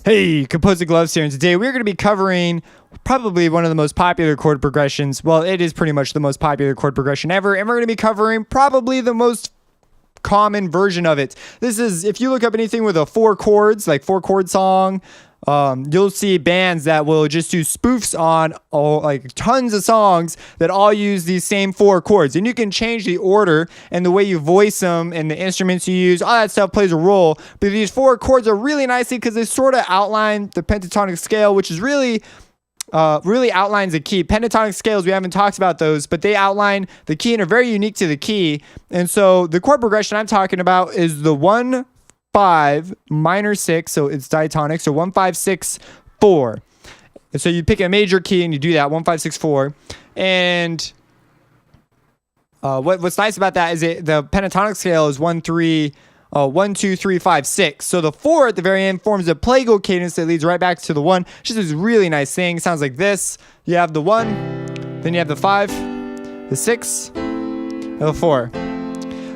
Hey, Composing Gloves here, and today we're going to be covering probably one of the most popular chord progressions. Well, it is pretty much the most popular chord progression ever, and we're going to be covering probably the most common version of it. This is, if you look up anything with a 4 chords, like 4-chord song, you'll see bands that will just do spoofs on like tons of songs that all use these same 4 chords, and you can change the order and the way you voice them and the instruments you use. All that stuff plays a role, but these 4 chords are really nicely because they sort of outline the pentatonic scale, which is really outlines the key. Pentatonic scales, we haven't talked about those, but they outline the key and are very unique to the key. And so the chord progression I'm talking about is the 1, 5, minor 6, so it's diatonic, so 1, 5, 6, 4. And so you pick a major key and you do that, 1, 5, 6, 4. And what's nice about that is the pentatonic scale is 1, 2, 3, 5, 6. So the 4 at the very end forms a plagal cadence that leads right back to the 1. Just this really nice thing. It sounds like this. You have the 1, then you have the 5, the 6, and the 4.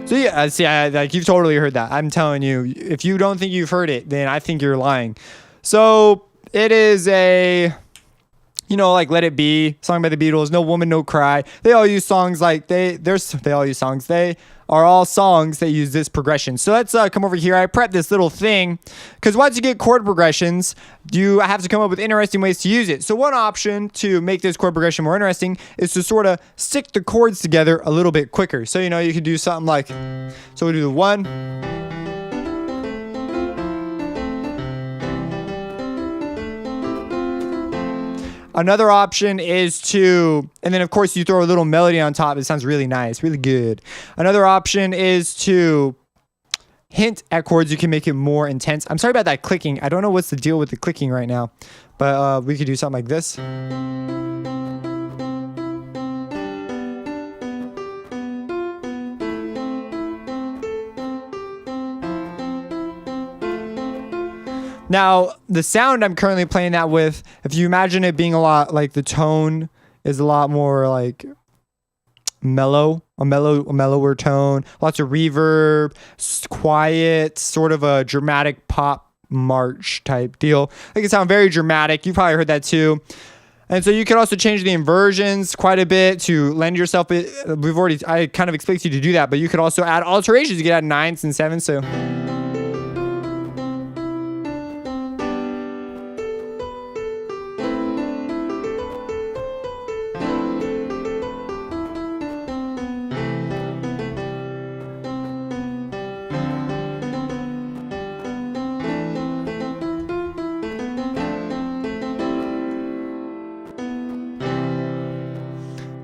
So yeah, see, like you've totally heard that. I'm telling you, if you don't think you've heard it, then I think you're lying. So it is a, like Let It Be, song by the Beatles, No Woman, No Cry. They all use songs like they all use songs. They are all songs that use this progression. So let's come over here. I prepped this little thing because once you get chord progressions, you have to come up with interesting ways to use it. So one option to make this chord progression more interesting is to sort of stick the chords together a little bit quicker. So, you could do something like, so we do the 1. Another option is to, and then of course you throw a little melody on top. It sounds really nice, really good. Another option is to hint at chords. You can make it more intense. I'm sorry about that clicking. I don't know what's the deal with the clicking right now, but we could do something like this. Now, the sound I'm currently playing that with, if you imagine it being a lot like the tone is a lot more like a mellower tone, lots of reverb, quiet, sort of a dramatic pop march type deal. It can sound very dramatic. You probably heard that too. And so you can also change the inversions quite a bit to lend yourself. I kind of expect you to do that, but you could also add alterations. You can add 9s and 7s. So.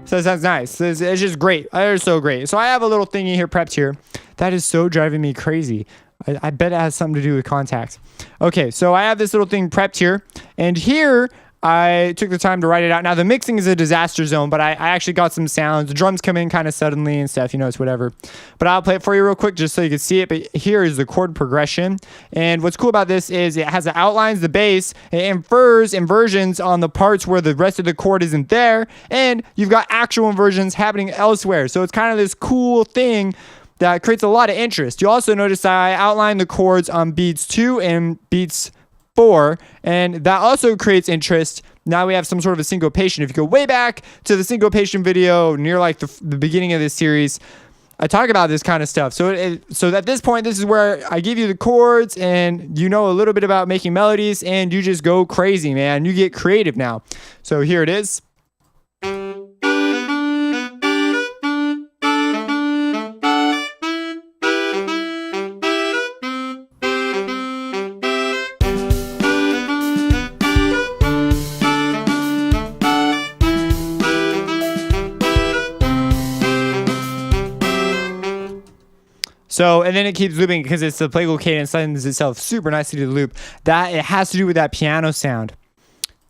So that sounds nice. It's just great. It's so great. So I have a little thingy here prepped here. That is so driving me crazy. I bet it has something to do with contacts. Okay, so I have this little thing prepped here. And here, I took the time to write it out. Now, the mixing is a disaster zone, but I actually got some sounds. The drums come in kind of suddenly and stuff. It's whatever. But I'll play it for you real quick just so you can see it. But here is the chord progression. And what's cool about this is it has the outlines, the bass. It infers inversions on the parts where the rest of the chord isn't there. And you've got actual inversions happening elsewhere. So it's kind of this cool thing that creates a lot of interest. You also notice that I outlined the chords on beats 2 and beats 4, and that also creates interest. Now we have some sort of a syncopation. If you go way back to the syncopation video near like the beginning of this series, I talk about this kind of stuff. So so at this point, this is where I give you the chords and a little bit about making melodies, and you just go crazy, man. You get creative now. So here it is. So, and then it keeps looping because it's the plagal cadence lends itself super nicely to the loop. That it has to do with that piano sound.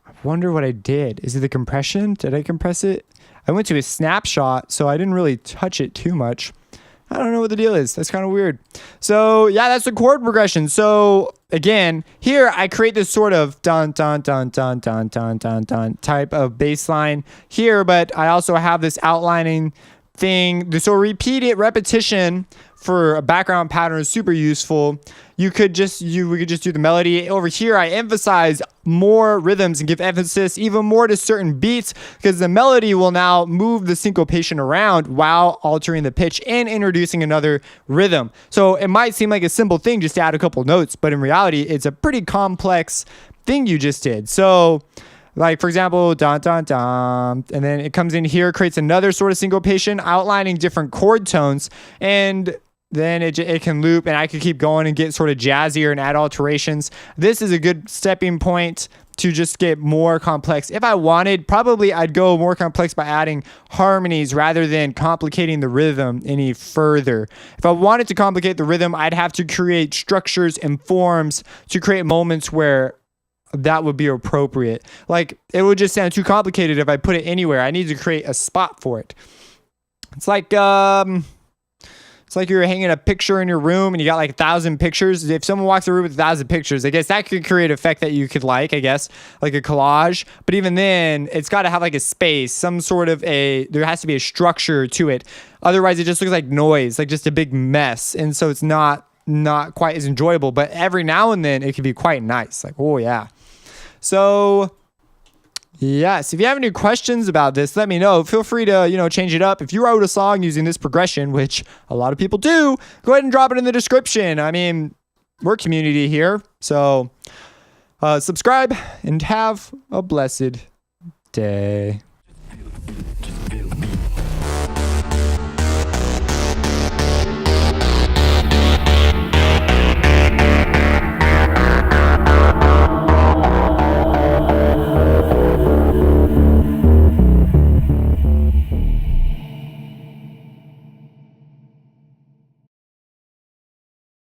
I wonder what I did. Is it the compression? Did I compress it? I went to a snapshot, so I didn't really touch it too much. I don't know what the deal is. That's kind of weird. So yeah, that's the chord progression. So again, here I create this sort of dun dun dun dun dun dun dun dun type of bass line here, but I also have this outlining thing. So repetition for a background pattern is super useful. We could just do the melody. Over here, I emphasize more rhythms and give emphasis even more to certain beats, because the melody will now move the syncopation around while altering the pitch and introducing another rhythm. So it might seem like a simple thing just to add a couple notes, but in reality, it's a pretty complex thing you just did. So like, for example, dun, dun, dun, and then it comes in here, creates another sort of syncopation, outlining different chord tones, and then it can loop, and I could keep going and get sort of jazzier and add alterations. This is a good stepping point to just get more complex. If I wanted, probably I'd go more complex by adding harmonies rather than complicating the rhythm any further. If I wanted to complicate the rhythm, I'd have to create structures and forms to create moments where that would be appropriate. Like, it would just sound too complicated if I put it anywhere. I need to create a spot for it. It's like you're hanging a picture in your room and you got like 1,000 pictures. If someone walks the room with 1,000 pictures, I guess that could create an effect that you could like a collage. But even then, it's got to have like a space, some sort of there has to be a structure to it. Otherwise, it just looks like noise, like just a big mess. And so it's not quite as enjoyable. But every now and then, it can be quite nice. Like, oh yeah. So yes, if you have any questions about this, let me know. Feel free to, change it up. If you wrote a song using this progression, which a lot of people do, go ahead and drop it in the description. I mean, we're community here. So subscribe and have a blessed day.